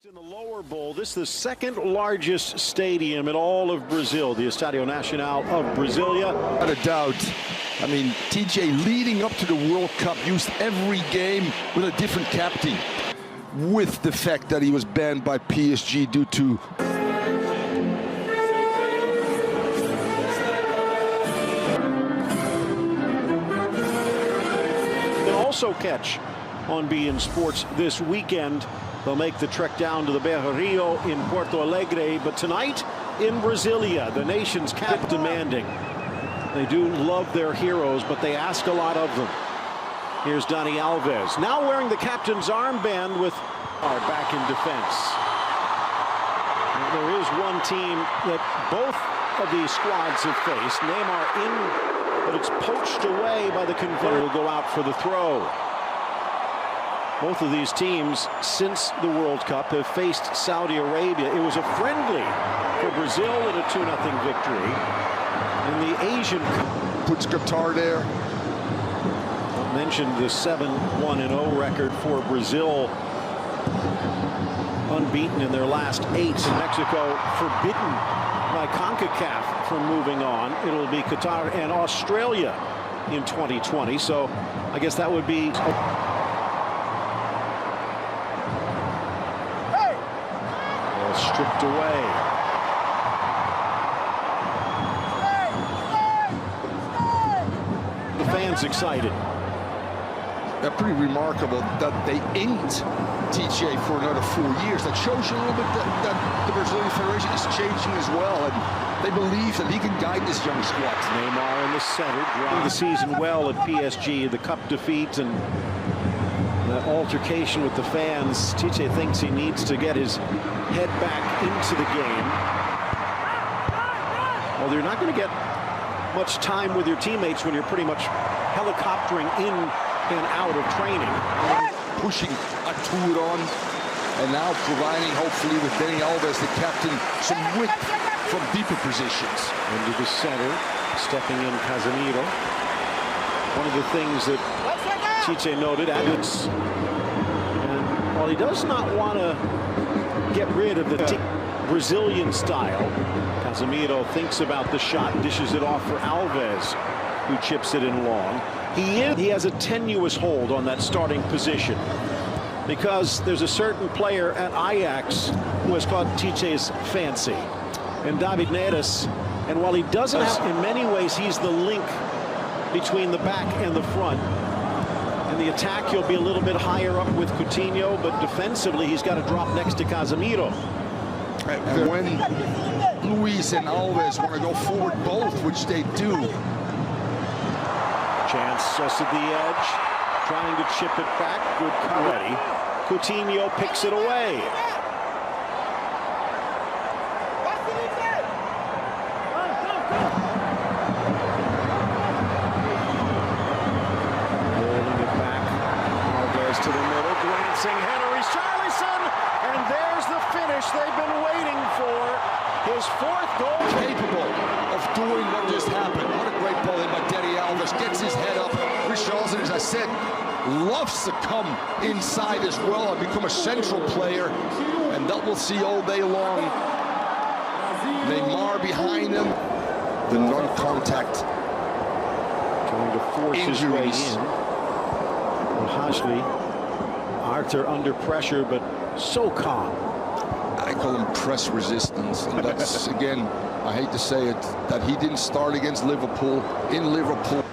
In the lower bowl, this is the second largest stadium in all of Brazil, the Estádio Nacional of Brasilia. Without a doubt. I mean, TJ leading up to the World Cup used every game with a different captain. With the fact that he was banned by PSG due to... They'll also catch on beIN Sports this weekend. They'll make the trek down to the Beira Rio in Porto Alegre, but tonight in Brasilia, the nation's cap demanding. They do love their heroes, but they ask a lot of them. Here's Dani Alves, now wearing the captain's armband with back in defense. And there is one team that both of these squads have faced. Neymar in, but it's poached away by the converter. Will go out for the throw. Both of these teams, since the World Cup, have faced Saudi Arabia. It was a friendly for Brazil in a 2-0 victory. In the Asian Cup, puts Qatar there. I mentioned the 7-1-0 record for Brazil. Unbeaten in their last 8. Mexico forbidden by CONCACAF from moving on. It'll be Qatar and Australia in 2020. So I guess that would be... stripped away. The fans excited. They're pretty remarkable that they inked TJ for another 4 years. That shows you a little bit that the Brazilian Federation is changing as well, and they believe that he can guide this young squad. Neymar in the center, drawing the season well at PSG, the cup defeat and that altercation with the fans. TJ thinks he needs to get his head back into the game. Well, you're not going to get much time with your teammates when you're pretty much helicoptering in and out of training. Pushing a tour on, and now providing, hopefully, with Dani Alves, the captain, some width from deeper positions. Into the center, stepping in Casemiro. One of the things that TJ noted, and while he does not want to get rid of the Brazilian style, Casemiro thinks about the shot, dishes it off for Alves, who chips it in long. He has a tenuous hold on that starting position because there's a certain player at Ajax who has caught TJ's fancy, and David Neres. And while he doesn't have, in many ways, he's the link between the back and the front. In the attack, he'll be a little bit higher up with Coutinho, but defensively, he's got to drop next to Casemiro. And when Luis and Alves want to go forward both, which they do. Chance just at the edge, trying to chip it back. Good ready. Coutinho picks it away. To the middle, glancing header, Richarlison, and there's the finish they've been waiting for. His 4th goal. Capable of doing what just happened. What a great ball in by Dani Alves. Gets his head up. Richarlison, as I said, loves to come inside as well and become a central player, and that we'll see all day long. Neymar behind him. The non-contact. Trying to force his way in. Hajli, Arthur under pressure, but so calm. I call him press resistance, and that's, again, I hate to say it, that he didn't start against Liverpool. In Liverpool,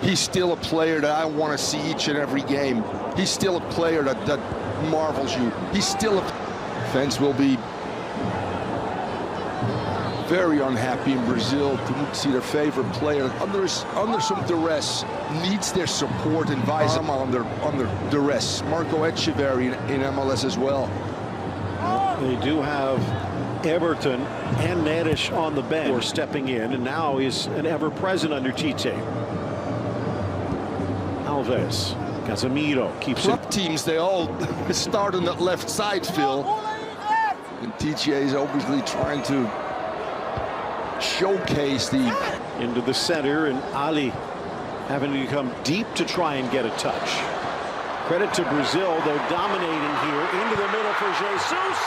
he's still a player that I want to see each and every game. He's still a player that marvels you. He's still a... Fans will be very unhappy in Brazil to see their favorite player under some duress, needs their support, and vice versa under duress. Marco Echeverri in MLS as well. They do have Everton and Neres on the bench, or stepping in, and now he's an ever-present under TJ. Alves, Casemiro keeps it. Teams, they all start on that left side, Phil. And TJ is obviously trying to showcase the... Into the center, and Ali having to come deep to try and get a touch. Credit to Brazil, they're dominating here. Into the middle for Jesus.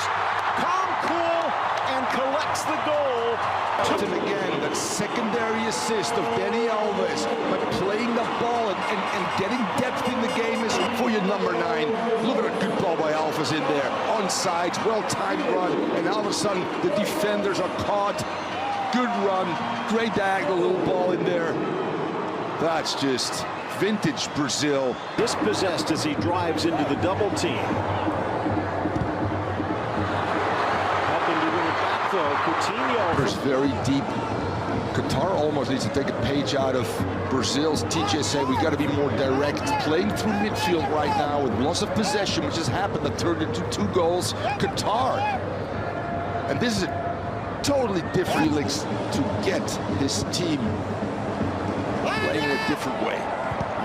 Calm, cool, and collects the goal. And again, that secondary assist of Dani Alves by playing the ball and getting depth in the game is for your number 9. Look at a good ball by Alves in there. Onside, well-timed run, and all of a sudden the defenders are caught. Good run, great diagonal little ball in there. That's just vintage Brazil. Dispossessed as he drives into the double team. Helping to win it back though, Coutinho. It's very deep. Qatar almost needs to take a page out of Brazil's. TJ say we got to be more direct. Playing through midfield right now with loss of possession, which has happened, that turned into 2 goals. Qatar. And this is a totally different feelings to get this team playing a different way.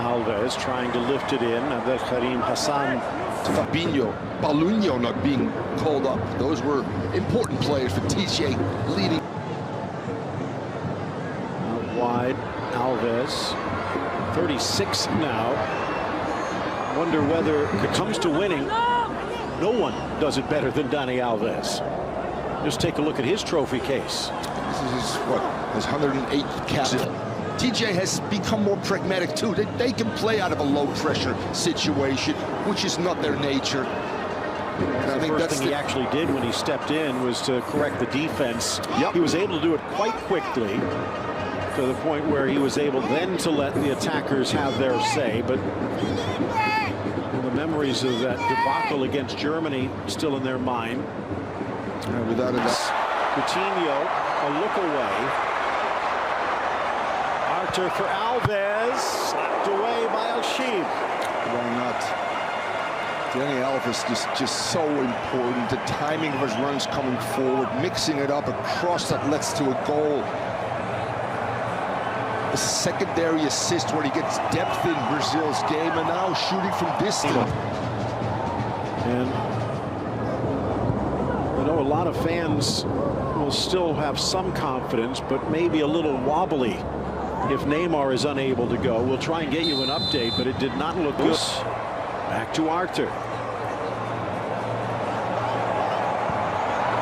Alves trying to lift it in, and then Karim Hassan. Fabinho, Balunho not being called up. Those were important players for TJ leading. Out wide, Alves, 36 now. Wonder whether it comes to winning, no one does it better than Dani Alves. Just take a look at his trophy case. This is what, his 108th cap. TJ has become more pragmatic too. They can play out of a low-pressure situation, which is not their nature. And I think that's the first thing he actually did when he stepped in was to correct the defense. Yep. He was able to do it quite quickly to the point where he was able then to let the attackers have their say. But the memories of that debacle against Germany still in their mind. Without a doubt. Coutinho, a look away. Arter for Alves, slapped away by Al-Sheib. Why not? Dani Alves just so important. The timing of his runs coming forward, mixing it up, a cross that leads to a goal. A secondary assist where he gets depth in Brazil's game, and now shooting from distance. And I know a lot of fans will still have some confidence, but maybe a little wobbly if Neymar is unable to go. We'll try and get you an update, but it did not look good. Back to Arter.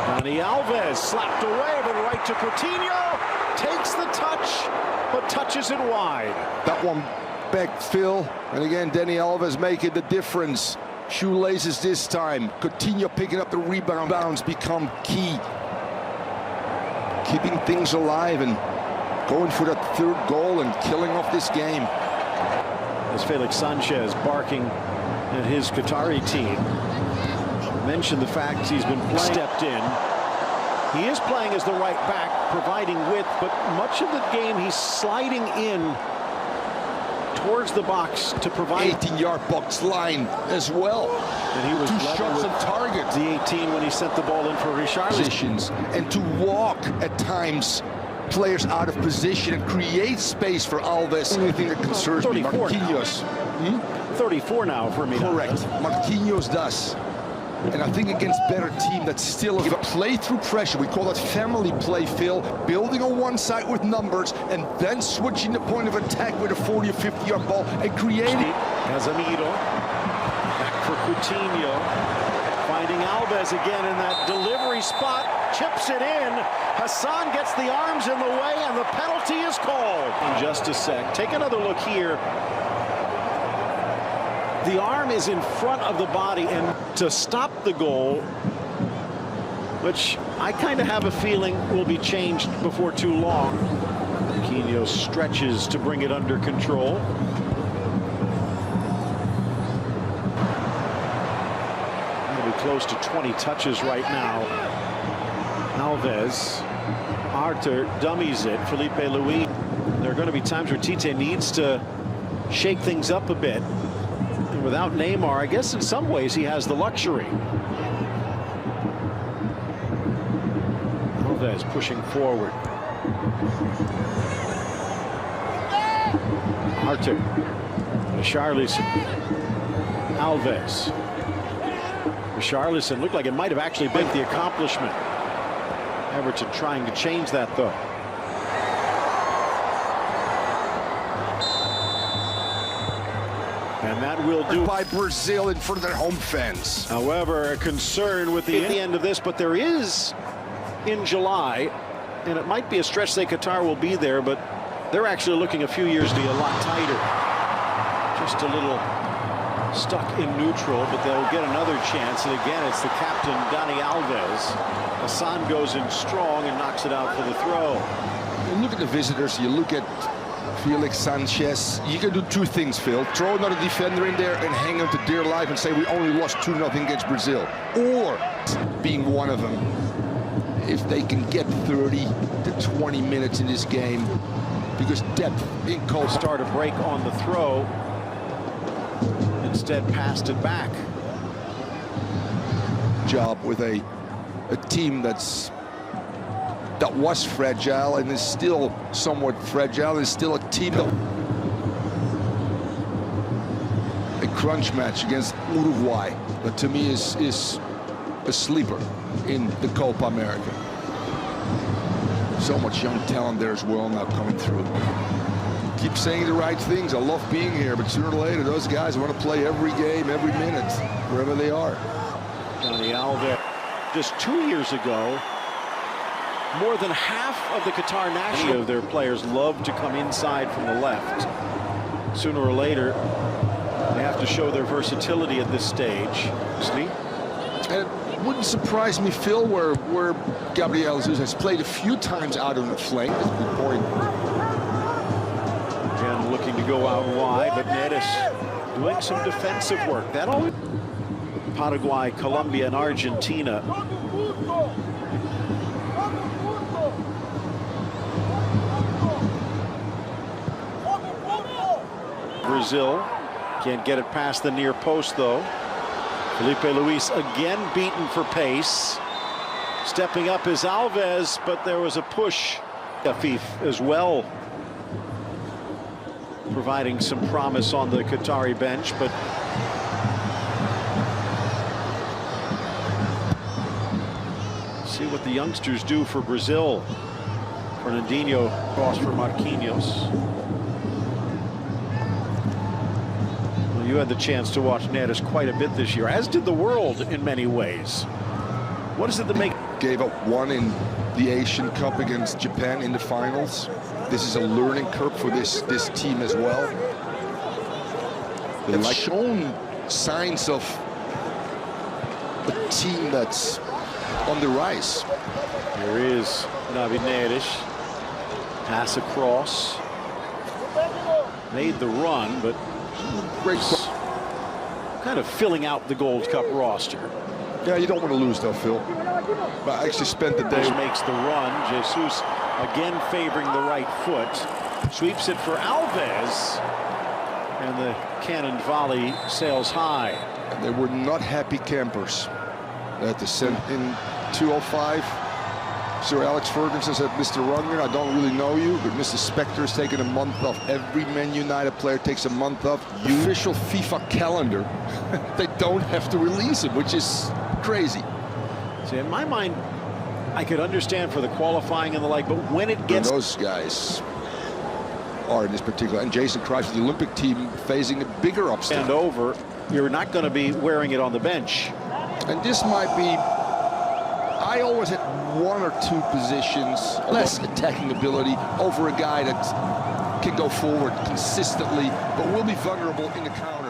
Dani Alves slapped away, but right to Coutinho. Takes the touch, but touches it wide. That one back, Phil. And again, Dani Alves making the difference. Shoelaces this time. Coutinho picking up the rebound. Bounds become key. Keeping things alive and going for that 3rd goal and killing off this game. As Felix Sanchez barking at his Qatari team. Mentioned the fact he's been stepped in. He is playing as the right back, providing width, but much of the game he's sliding in towards the box to provide 18-yard box line as well. And he was 2 shots on target. The 18 when he sent the ball in for Richarlison. And to walk at times players out of position and create space for Alves. The only thing that concerns me, Marquinhos. 34 now for me. Correct. Marquinhos does. And I think against better team, that's still a play through pressure. We call that family play, Phil. Building on one side with numbers and then switching the point of attack with a 40 or 50-yard ball and creating. Casemiro. Back for Coutinho. Finding Alves again in that delivery spot. Chips it in. Hassan gets the arms in the way, and the penalty is called. In just a sec. Take another look here. The arm is in front of the body, and to stop the goal, which I kind of have a feeling will be changed before too long. Coutinho stretches to bring it under control. Maybe close to 20 touches right now. Alves, Arter dummies it. Felipe Luis. There are going to be times where Tite needs to shake things up a bit. And without Neymar, I guess in some ways he has the luxury. Alves pushing forward. Arter. Richarlison. Alves. Richarlison looked like it might have actually been the accomplishment. Everton trying to change that, though. And that will do by Brazil in front of their home fans. However, a concern with the end of this, but there is in July, and it might be a stretch that Qatar will be there, but they're actually looking a few years to be a lot tighter. Just a little stuck in neutral, but they'll get another chance. And again, it's the captain, Dani Alves. Hassan goes in strong and knocks it out for the throw. You look at the visitors, you look at Felix Sanchez. You can do two things, Phil. Throw another defender in there and hang on to dear life and say we only lost 2-0 against Brazil. Or being one of them, if they can get 30 to 20 minutes in this game, because depth in Copa. Start a break on the throw. Instead passed it back. Job with a team that was fragile and is still somewhat fragile. Is still a team that a crunch match against Uruguay that to me is a sleeper in the Copa America. So much young talent there as well now coming through. Keep saying the right things. I love being here, but sooner or later those guys want to play every game, every minute, wherever they are. Dani Alves, just 2 years ago, more than half of the Qatar national of their players love to come inside from the left. Sooner or later, they have to show their versatility at this stage. See? And it wouldn't surprise me, Phil, where Gabriel Jesus has played a few times out on the flank. That's a good point. Again, looking to go out wide, but Neres doing some defensive work. That always. Paraguay, Colombia, and Argentina. Brazil can't get it past the near post, though. Felipe Luis again beaten for pace. Stepping up is Alves, but there was a push. Afif as well, providing some promise on the Qatari bench, but see what the youngsters do for Brazil. Fernandinho cross for Marquinhos. Well, you had the chance to watch Neres quite a bit this year, as did the world in many ways. What is it that makes... Gave up one in the Asian Cup against Japan in the finals. This is a learning curve for this team as well. They've shown signs of a team that's on the rise. Here is Navi Neres. Pass across. Made the run, but Great. kind of filling out the Gold Cup roster. Yeah, you don't want to lose though, Phil. But I actually spent the day. Makes the run. Jesus again favoring the right foot. Sweeps it for Alves. And the cannon volley sails high. And they were not happy campers at the in 205. Sir Alex Ferguson said, Mr. Rungren, I don't really know you, but Mr. Spector's taking a month off. Every Man United player takes a month off. The official FIFA calendar, they don't have to release him, which is crazy. See, in my mind, I could understand for the qualifying and the like, but when it gets... Those guys are in this particular, and Jason Christ, the Olympic team, facing a bigger upset. And over, you're not going to be wearing it on the bench. And this might be, I always had one or two positions, less attacking ability over a guy that can go forward consistently, but will be vulnerable in the counter.